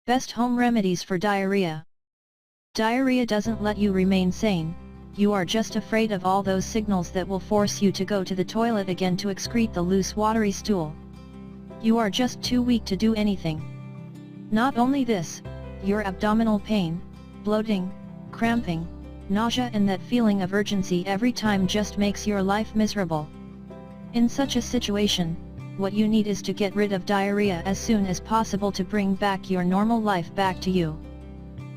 Best home remedies for diarrhea. Diarrhea doesn't let you remain sane, you are just afraid of all those signals that will force you to go to the toilet again to excrete the loose watery stool. You are just too weak to do anything. Not only this, your abdominal pain, bloating, cramping, nausea and that feeling of urgency every time just makes your life miserable. In such a situation, what you need is to get rid of diarrhea as soon as possible to bring back your normal life back to you.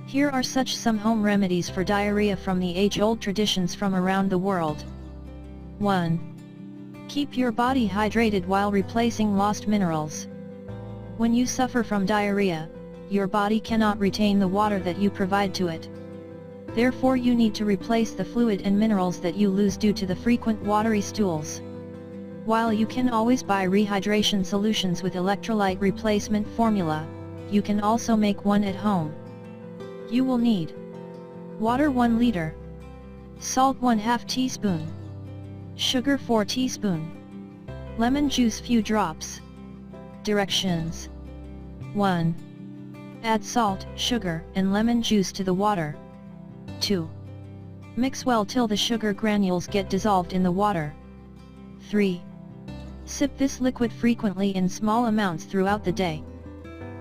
Here are some home remedies for diarrhea from the age-old traditions from around the world. 1. Keep your body hydrated while replacing lost minerals. When you suffer from diarrhea, your body cannot retain the water that you provide to it. Therefore you need to replace the fluid and minerals that you lose due to the frequent watery stools. While you can always buy rehydration solutions with electrolyte replacement formula, you can also make one at home. You will need water 1 liter, salt 1/2 teaspoon, sugar 4 teaspoon, lemon juice few drops. Directions. 1. Add salt, sugar, and lemon juice to the water. 2. Mix well till the sugar granules get dissolved in the water. 3. Sip this liquid frequently in small amounts throughout the day.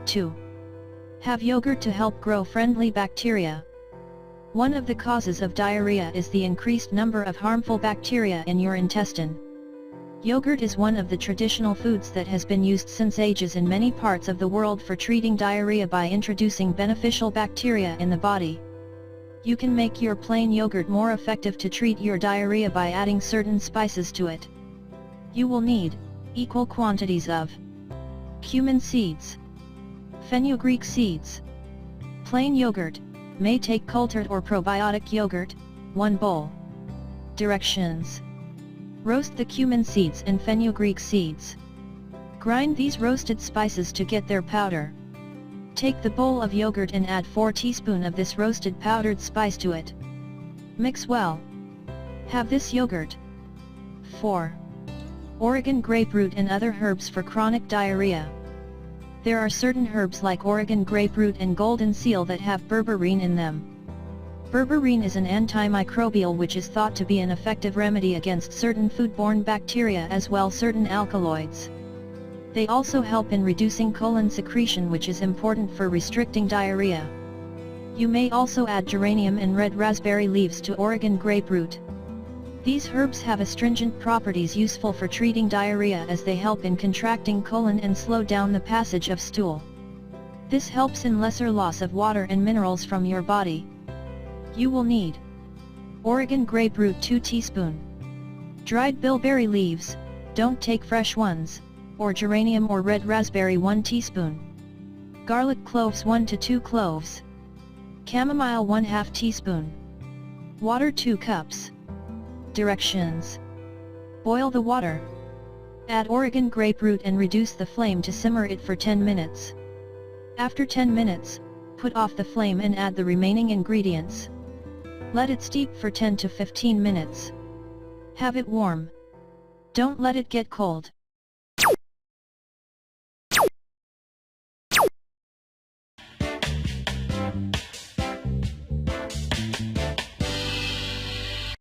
2. Have yogurt to help grow friendly bacteria. One of the causes of diarrhea is the increased number of harmful bacteria in your intestine. Yogurt is one of the traditional foods that has been used since ages in many parts of the world for treating diarrhea by introducing beneficial bacteria in the body. You can make your plain yogurt more effective to treat your diarrhea by adding certain spices to it. You will need equal quantities of cumin seeds, fenugreek seeds. Plain yogurt, may take cultured or probiotic yogurt, 1 bowl. Directions. Roast the cumin seeds and fenugreek seeds. Grind these roasted spices to get their powder. Take the bowl of yogurt and add 4 teaspoons of this roasted powdered spice to it. Mix well. Have this yogurt. 4. Oregon graperoot and other herbs for chronic diarrhea. There are certain herbs like Oregon graperoot and golden seal that have berberine in them. Berberine is an antimicrobial which is thought to be an effective remedy against certain foodborne bacteria as well certain alkaloids. They also help in reducing colon secretion which is important for restricting diarrhea. You may also add geranium and red raspberry leaves to Oregon graperoot. These herbs have astringent properties useful for treating diarrhea as they help in contracting colon and slow down the passage of stool. This helps in lesser loss of water and minerals from your body. You will need Oregon graperoot 2 teaspoon, dried bilberry leaves, don't take fresh ones, or geranium or red raspberry 1 teaspoon, garlic cloves 1 to 2 cloves, chamomile 1/2 teaspoon, water 2 cups. Directions. Boil the water. Add Oregon graperoot and reduce the flame to simmer it for 10 minutes. After 10 minutes, put off the flame and add the remaining ingredients. Let it steep for 10 to 15 minutes. Have it warm. Don't let it get cold.